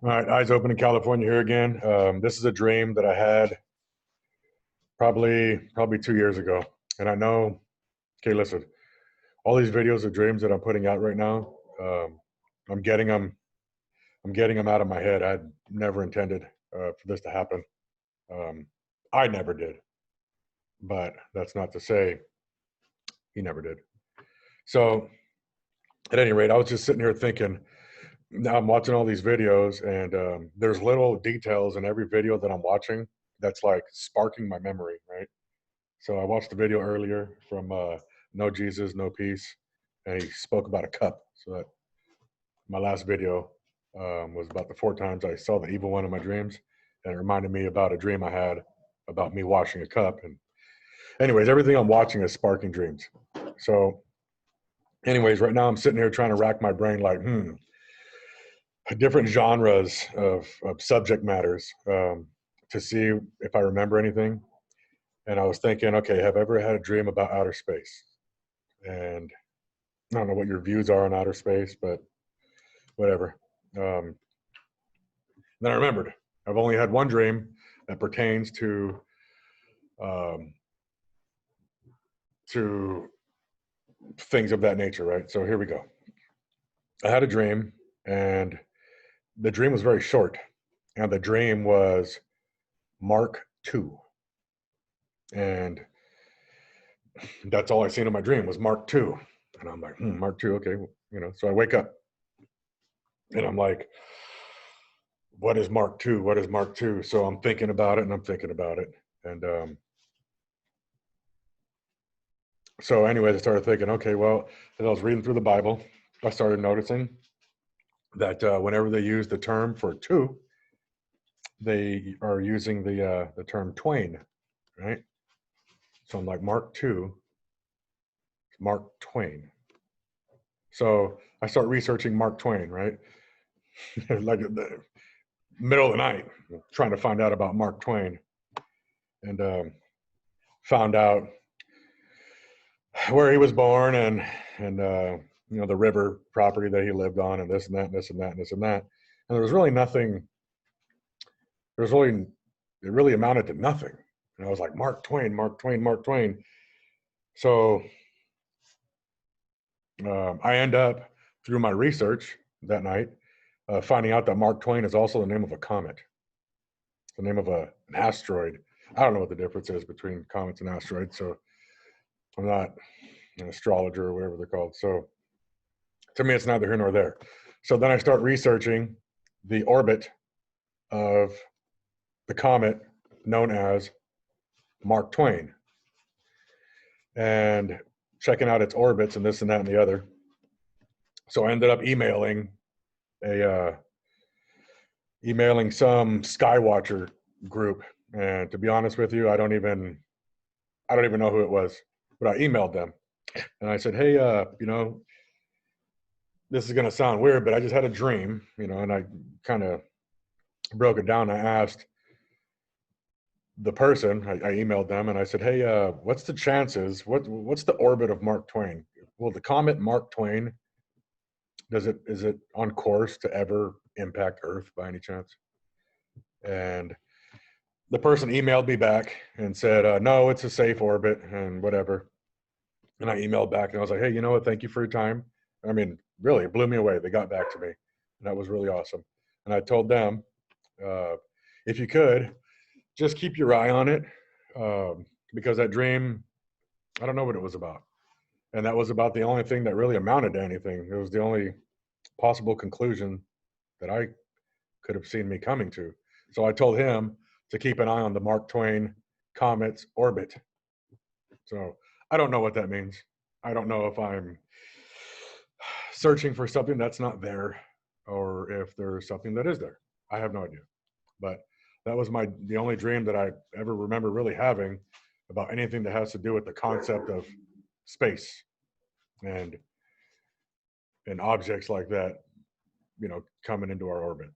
All right, eyes open in California here again. This is a dream that I had probably 2 years ago, and I know. Okay, listen, all these videos of dreams that I'm putting out right now, I'm getting them. I'm getting them out of my head. I never intended for this to happen. Um, I never did, but that's not to say he never did. So, at any rate, I was just sitting here thinking. Now I'm watching all these videos, and there's little details in every video that I'm watching that's like sparking my memory, right? So I watched the video earlier from No Jesus, No Peace, and he spoke about a cup. So that my last video was about the 4 times I saw the evil one in my dreams, and it reminded me about a dream I had about me washing a cup. And anyways, everything I'm watching is sparking dreams. So anyways, right now I'm sitting here trying to rack my brain like, different genres of subject matters to see if I remember anything. And I was thinking, okay, have I ever had a dream about outer space? And I don't know what your views are on outer space, but whatever. Then I remembered I've only had one dream that pertains um, to things of that nature, right? So here we go. I had a dream, and the dream was very short, and the dream was Mark II. And that's all I seen in my dream was Mark II. And I'm like, Mark II, okay. So I wake up and I'm like, what is Mark II? What is Mark II? So I'm thinking about it and I'm thinking about it. And so anyways, I started thinking, okay, well, as I was reading through the Bible, I started noticing that whenever they use the term for two, they are using the term Twain, right? So I'm like, Mark II, Mark Twain. So I start researching Mark Twain, right? Like the middle of the night, trying to find out about Mark Twain, and found out where he was born, and the river property that he lived on, and this and that and this and that and this and that. And there was really nothing. It really amounted to nothing. And I was like, Mark Twain, Mark Twain, Mark Twain. So I end up, through my research that night, finding out that Mark Twain is also the name of a comet. It's the name of an asteroid. I don't know what the difference is between comets and asteroids, so I'm not an astrologer or whatever they're called. So to me, it's neither here nor there. So then I start researching the orbit of the comet known as Mark Twain, and checking out its orbits and this and that and the other. So I ended up emailing some Skywatcher group, and to be honest with you, I don't even know who it was, but I emailed them and I said, hey, this is going to sound weird, but I just had a dream, and I kind of broke it down. I asked the person, I emailed them and I said, hey, what's the chances? What's the orbit of Mark Twain? Will the comet Mark Twain, is it on course to ever impact Earth by any chance? And the person emailed me back and said, no, it's a safe orbit and whatever. And I emailed back and I was like, hey, you know what? Thank you for your time. I mean, really, it blew me away. They got back to me, and that was really awesome. And I told them, if you could, just keep your eye on it, because that dream, I don't know what it was about. And that was about the only thing that really amounted to anything. It was the only possible conclusion that I could have seen me coming to. So I told him to keep an eye on the Mark Twain comet's orbit. So I don't know what that means. I don't know if I'm searching for something that's not there or if there's something that is there. I have no idea. But that was the only dream that I ever remember really having about anything that has to do with the concept of space and objects like that, coming into our orbit.